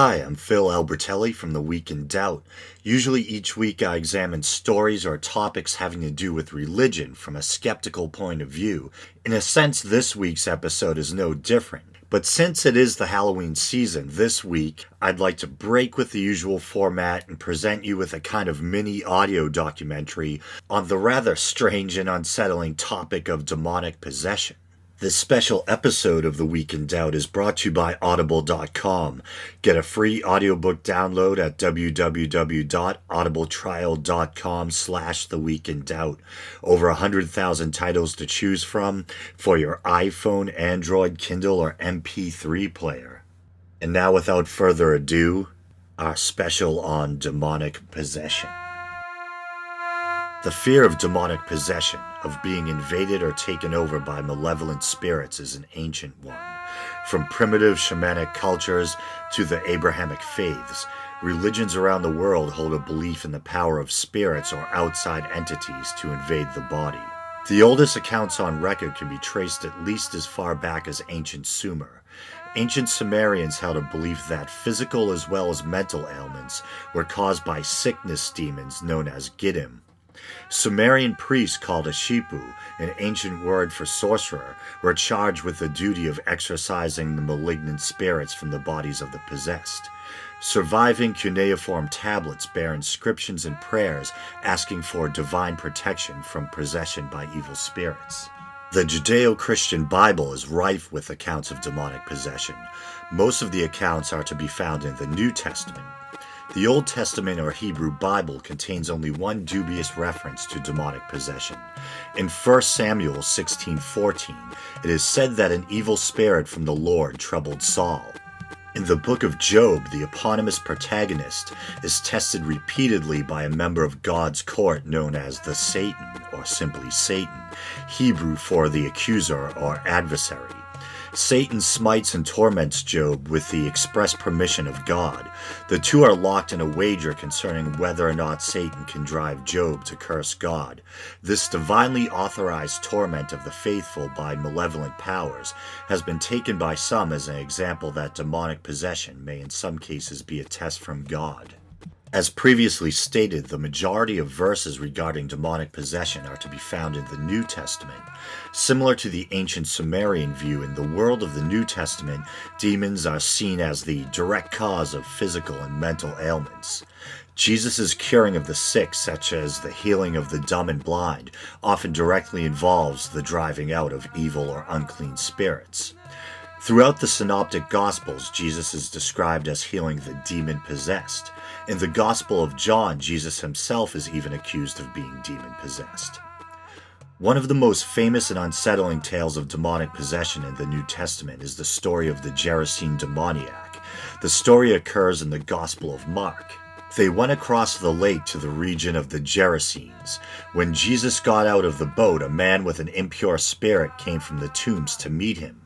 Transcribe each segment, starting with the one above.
Hi, I'm Phil Albertelli from The Week in Doubt. Usually each week I examine stories or topics having to do with religion from a skeptical point of view. In a sense, this week's episode is no different. But since it is the Halloween season, this week I'd like to break with the usual format and present you with a kind of mini audio documentary on the rather strange and unsettling topic of demonic possession. This special episode of The Week in Doubt is brought to you by Audible.com. Get a free audiobook download at www.audibletrial.com/theweekindoubt. Over 100,000 titles to choose from for your iPhone, Android, Kindle, or MP3 player. And now, without further ado, our special on demonic possession. The fear of demonic possession, of being invaded or taken over by malevolent spirits, is an ancient one. From primitive shamanic cultures to the Abrahamic faiths, religions around the world hold a belief in the power of spirits or outside entities to invade the body. The oldest accounts on record can be traced at least as far back as ancient Sumer. Ancient Sumerians held a belief that physical as well as mental ailments were caused by sickness demons known as Giddim. Sumerian priests called a Shipu, an ancient word for sorcerer, were charged with the duty of exorcising the malignant spirits from the bodies of the possessed. Surviving cuneiform tablets bear inscriptions and prayers asking for divine protection from possession by evil spirits. The Judeo-Christian Bible is rife with accounts of demonic possession. Most of the accounts are to be found in the New Testament. The Old Testament or Hebrew Bible contains only one dubious reference to demonic possession. In 1 Samuel 16:14, it is said that an evil spirit from the Lord troubled Saul. In the book of Job, the eponymous protagonist is tested repeatedly by a member of God's court known as the Satan, or simply Satan, Hebrew for the accuser or adversary. Satan smites and torments Job with the express permission of God. The two are locked in a wager concerning whether or not Satan can drive Job to curse God. This divinely authorized torment of the faithful by malevolent powers has been taken by some as an example that demonic possession may in some cases be a test from God. As previously stated, the majority of verses regarding demonic possession are to be found in the New Testament. Similar to the ancient Sumerian view, in the world of the New Testament, demons are seen as the direct cause of physical and mental ailments. Jesus' curing of the sick, such as the healing of the dumb and blind, often directly involves the driving out of evil or unclean spirits. Throughout the Synoptic Gospels, Jesus is described as healing the demon-possessed. In the Gospel of John, Jesus himself is even accused of being demon-possessed. One of the most famous and unsettling tales of demonic possession in the New Testament is the story of the Gerasene demoniac. The story occurs in the Gospel of Mark. They went across the lake to the region of the Gerasenes. When Jesus got out of the boat, a man with an impure spirit came from the tombs to meet him.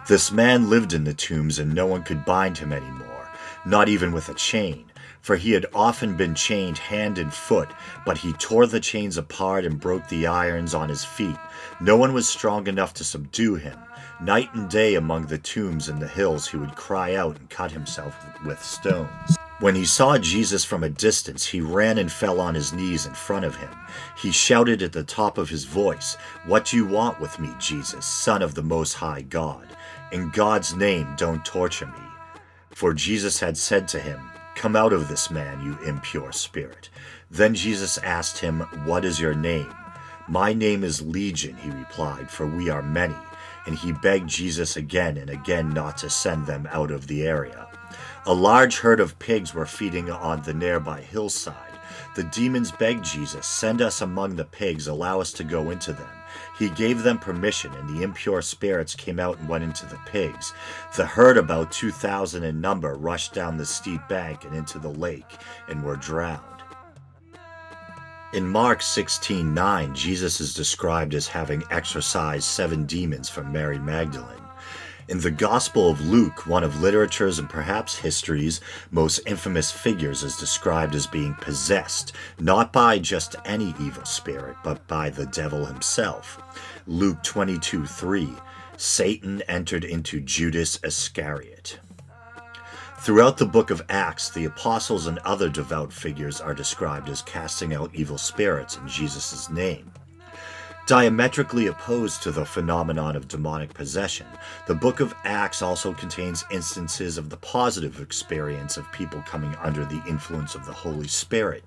This man lived in the tombs and no one could bind him anymore, not even with a chain, for he had often been chained hand and foot, but he tore the chains apart and broke the irons on his feet. No one was strong enough to subdue him. Night and day among the tombs and the hills he would cry out and cut himself with stones. When he saw Jesus from a distance, he ran and fell on his knees in front of him. He shouted at the top of his voice, "What do you want with me, Jesus, Son of the Most High God? In God's name, don't torture me." For Jesus had said to him, "Come out of this man, you impure spirit." Then Jesus asked him, "What is your name?" "My name is Legion," he replied, "for we are many." And he begged Jesus again and again not to send them out of the area. A large herd of pigs were feeding on the nearby hillside. The demons begged Jesus, "Send us among the pigs, allow us to go into them." He gave them permission, and the impure spirits came out and went into the pigs. The herd, about 2,000 in number, rushed down the steep bank and into the lake and were drowned. In Mark 16:9, Jesus is described as having exorcised 7 demons from Mary Magdalene. In the Gospel of Luke, one of literature's and perhaps history's most infamous figures is described as being possessed, not by just any evil spirit, but by the devil himself. Luke 22:3, Satan entered into Judas Iscariot. Throughout the book of Acts, the apostles and other devout figures are described as casting out evil spirits in Jesus' name. Diametrically opposed to the phenomenon of demonic possession, the book of Acts also contains instances of the positive experience of people coming under the influence of the Holy Spirit.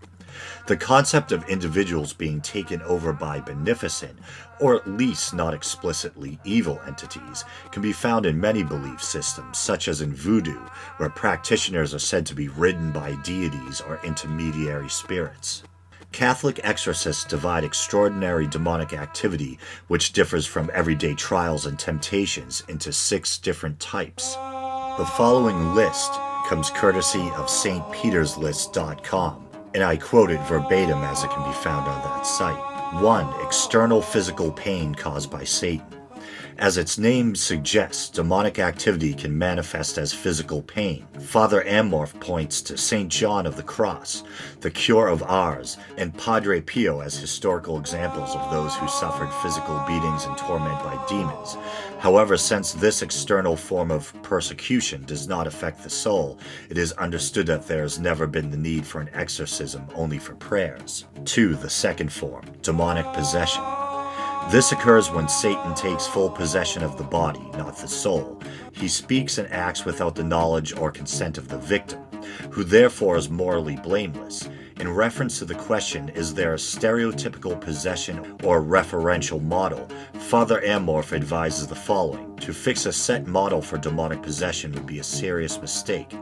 The concept of individuals being taken over by beneficent, or at least not explicitly evil entities, can be found in many belief systems, such as in voodoo, where practitioners are said to be ridden by deities or intermediary spirits. Catholic exorcists divide extraordinary demonic activity, which differs from everyday trials and temptations, into 6 different types. The following list comes courtesy of stpeterslist.com, and I quote it verbatim as it can be found on that site. 1. External physical pain caused by Satan. As its name suggests, demonic activity can manifest as physical pain. Father Amorth points to St. John of the Cross, the Cure of Ars, and Padre Pio as historical examples of those who suffered physical beatings and torment by demons. However, since this external form of persecution does not affect the soul, it is understood that there has never been the need for an exorcism, only for prayers. 2. The second form, demonic possession. This occurs when Satan takes full possession of the body, not the soul. He speaks and acts without the knowledge or consent of the victim, who therefore is morally blameless. In reference to the question, is there a stereotypical possession or referential model, Father Amorth advises the following. To fix a set model for demonic possession would be a serious mistake.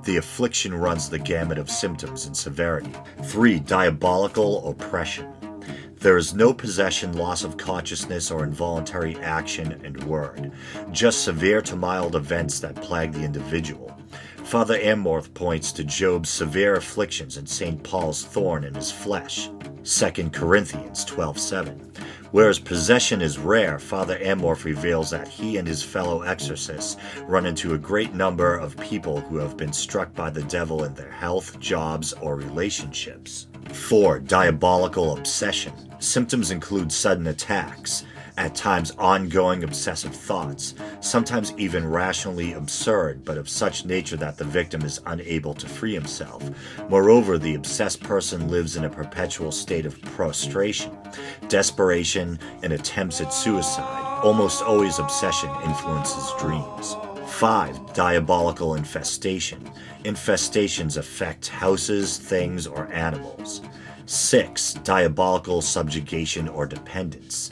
The affliction runs the gamut of symptoms and severity. 3. Diabolical oppression. There is no possession, loss of consciousness, or involuntary action and word, just severe to mild events that plague the individual. Father Amorth points to Job's severe afflictions and St. Paul's thorn in his flesh, 2 Corinthians 12:7. Whereas possession is rare, Father Amorth reveals that he and his fellow exorcists run into a great number of people who have been struck by the devil in their health, jobs, or relationships. 4. Diabolical obsession. Symptoms include sudden attacks, at times ongoing obsessive thoughts, sometimes even rationally absurd, but of such nature that the victim is unable to free himself. Moreover, the obsessed person lives in a perpetual state of prostration, desperation, and attempts at suicide. Almost always obsession influences dreams. 5. Diabolical infestation. Infestations affect houses, things, or animals. 6. Diabolical subjugation or dependence.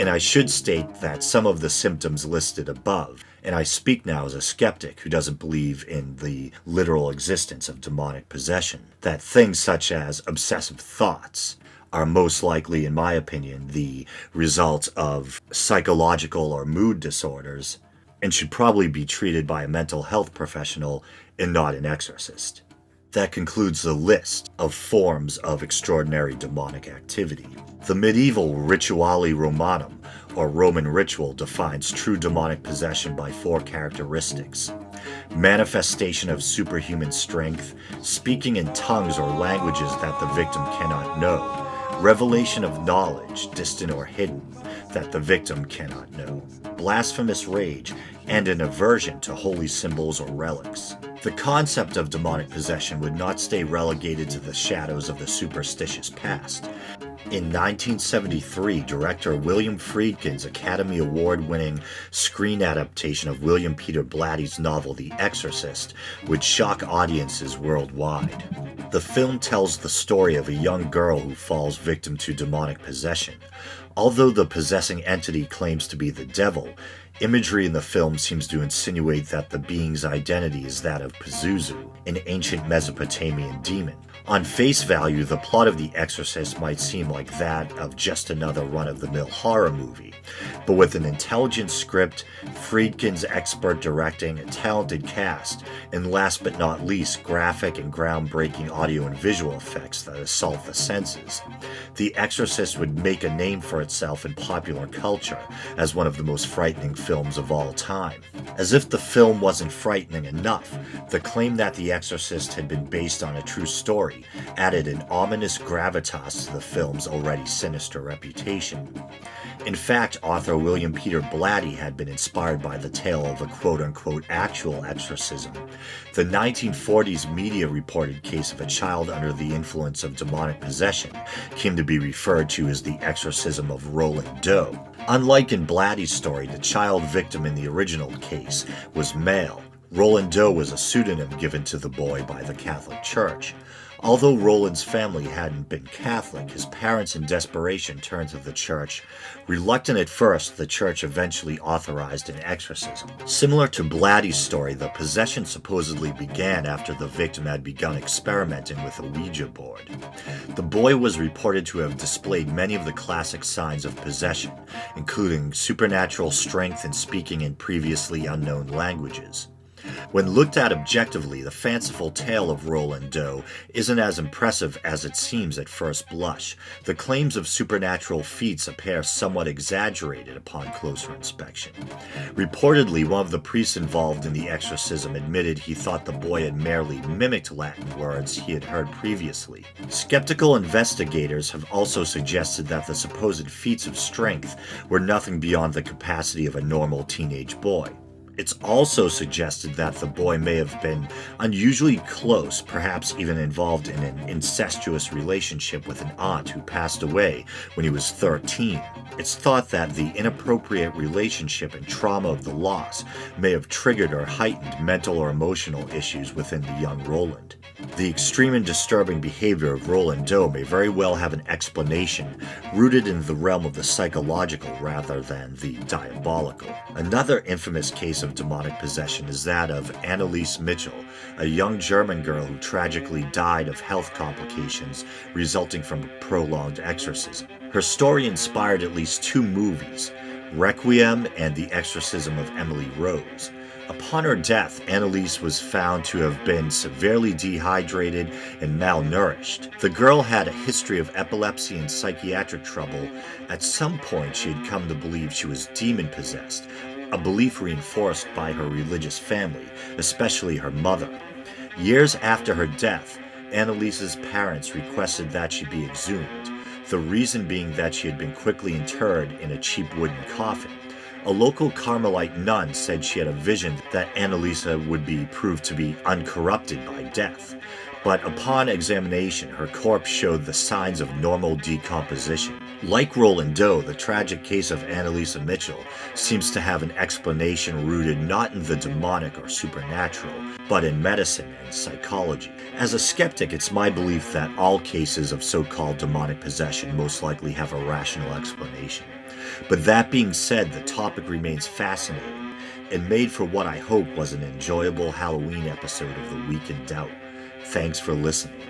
And I should state that some of the symptoms listed above, and I speak now as a skeptic who doesn't believe in the literal existence of demonic possession, that things such as obsessive thoughts are most likely, in my opinion, the result of psychological or mood disorders, and should probably be treated by a mental health professional and not an exorcist. That concludes the list of forms of extraordinary demonic activity. The medieval Rituale Romanum, or Roman ritual, defines true demonic possession by 4 characteristics: manifestation of superhuman strength, speaking in tongues or languages that the victim cannot know, revelation of knowledge, distant or hidden, that the victim cannot know, blasphemous rage, and an aversion to holy symbols or relics. The concept of demonic possession would not stay relegated to the shadows of the superstitious past. In 1973, director William Friedkin's Academy Award-winning screen adaptation of William Peter Blatty's novel The Exorcist would shock audiences worldwide. The film tells the story of a young girl who falls victim to demonic possession. Although the possessing entity claims to be the devil, imagery in the film seems to insinuate that the being's identity is that of Pazuzu, an ancient Mesopotamian demon. On face value, the plot of The Exorcist might seem like that of just another run-of-the-mill horror movie, but with an intelligent script, Friedkin's expert directing, a talented cast, and last but not least, graphic and groundbreaking audio and visual effects that assault the senses, The Exorcist would make a name for itself in popular culture as one of the most frightening films of all time. As if the film wasn't frightening enough, the claim that The Exorcist had been based on a true story story added an ominous gravitas to the film's already sinister reputation. In fact, author William Peter Blatty had been inspired by the tale of a quote-unquote actual exorcism. The 1940s media reported case of a child under the influence of demonic possession came to be referred to as the exorcism of Roland Doe. Unlike in Blatty's story, the child victim in the original case was male. Roland Doe was a pseudonym given to the boy by the Catholic Church. Although Roland's family hadn't been Catholic, his parents in desperation turned to the church. Reluctant at first, the church eventually authorized an exorcism. Similar to Blatty's story, the possession supposedly began after the victim had begun experimenting with a Ouija board. The boy was reported to have displayed many of the classic signs of possession, including supernatural strength and speaking in previously unknown languages. When looked at objectively, the fanciful tale of Roland Doe isn't as impressive as it seems at first blush. The claims of supernatural feats appear somewhat exaggerated upon closer inspection. Reportedly, one of the priests involved in the exorcism admitted he thought the boy had merely mimicked Latin words he had heard previously. Skeptical investigators have also suggested that the supposed feats of strength were nothing beyond the capacity of a normal teenage boy. It's also suggested that the boy may have been unusually close, perhaps even involved in an incestuous relationship with an aunt who passed away when he was 13. It's thought that the inappropriate relationship and trauma of the loss may have triggered or heightened mental or emotional issues within the young Roland. The extreme and disturbing behavior of Roland Doe may very well have an explanation rooted in the realm of the psychological rather than the diabolical. Another infamous case of demonic possession is that of Anneliese Mitchell, a young German girl who tragically died of health complications resulting from a prolonged exorcism. Her story inspired at least two movies, Requiem and The Exorcism of Emily Rose. Upon her death, Anneliese was found to have been severely dehydrated and malnourished. The girl had a history of epilepsy and psychiatric trouble. At some point, she had come to believe she was demon-possessed, a belief reinforced by her religious family, especially her mother. Years after her death, Anneliese's parents requested that she be exhumed, the reason being that she had been quickly interred in a cheap wooden coffin. A local Carmelite nun said she had a vision that Anneliese would be proved to be uncorrupted by death. But upon examination, her corpse showed the signs of normal decomposition. Like Roland Doe, the tragic case of Anneliese Mitchell seems to have an explanation rooted not in the demonic or supernatural, but in medicine and psychology. As a skeptic, it's my belief that all cases of so-called demonic possession most likely have a rational explanation. But that being said, the topic remains fascinating and made for what I hope was an enjoyable Halloween episode of The Week in Doubt. Thanks for listening.